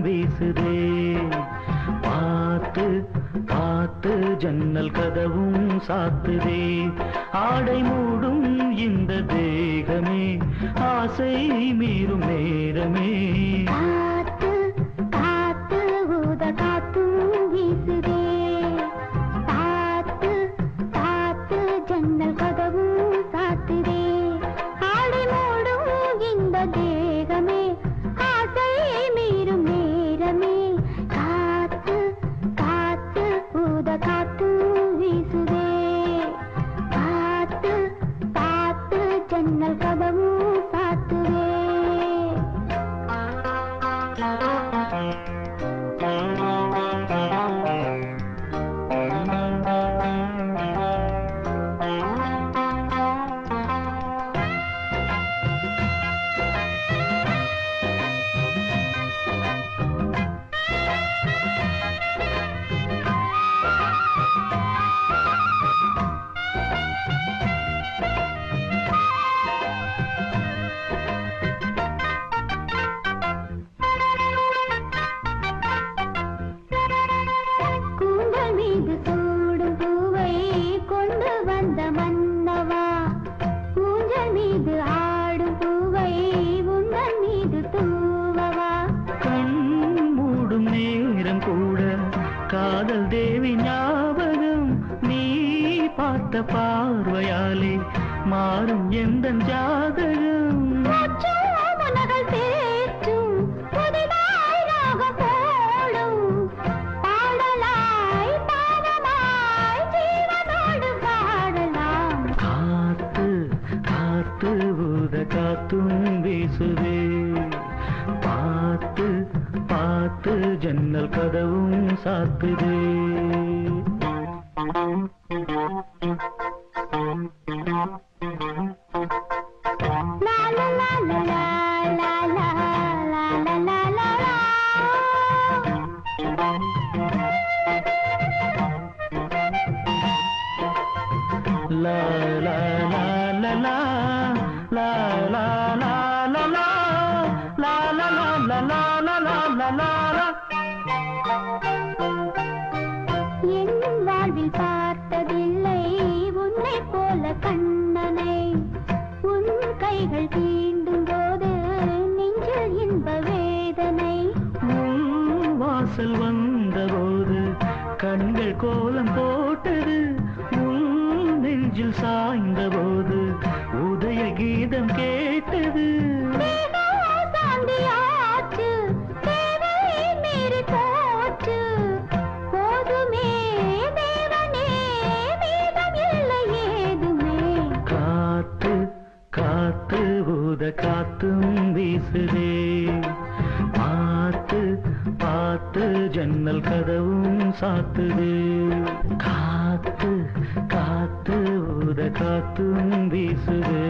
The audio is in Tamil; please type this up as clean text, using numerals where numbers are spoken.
வீசுதே. பார்த்து பார்த்து ஜன்னல் கதவும் சாத்துதே. ஆடை மூடும் இந்த தேகமே ஆசை மீறும் நேரமே. காத்து காத்து ஊத காத்தும் வீசுதே. பார்த்து பார்த்து ஜன்னல் கதவும் சாத்துதே. ஆடை மூடும் இந்த தேகமே ஆசை மீறும் நேரமே. காத்து காத்து ஊத காத்தும் வீசுதே. பார்த்து பார்த்து ஜன்னல் கதவும் சாத்துதே. சூடும் பூவை கொண்டு வந்த மன்னவா, ஊஞ்சல் மீது ஆடும் பூவை உந்தன் மீது தூவவா. கண் மூடும் நேரம் கூட காதல் தேவி ஞாபகம். நீ பார்த்த பார்வையாலே மாறும் எந்த ஜாதகம். மனகள் தேற்றும் புதிதாய் ராகம் போடும். பாடலாய் பாவமாய் ஜீவனோடு பாடலாம். காத்து காத்து ஊத காத்தும் வீசுதே. பார்த்து பார்த்து ஜன்னல் கதவும் சாத்துதே. லா லா லா லா லா லா லா லா லா லா லா. லா லா லா லா லா லா லா லா லா லா லா லா லா லா லா லா லா லா. என் வாழ்வில் பார்த்ததில்லை உன்னை போல கண்ணனை. உன் கைகள் தீண்டும் போது நெஞ்சில் இன்ப வேதனை. உன் வாசல் வந்தபோது கண்கள் கோலம் போட்டது. உன் நெஞ்சில் சாய்ந்த போது உதய கீதம் கேட்டது. சாந்தியாச்சு தேவை மீறி போச்சு. போதுமே தேவனே மீதம் இல்லை ஏதுமே. காத்து காத்து ஊத காத்தும் வீசுதே. பார்த்து பார்த்து ஜன்னல் கதவும் சாத்துதே. காத்து காத்து ஊத காத்தும் வீசுதே.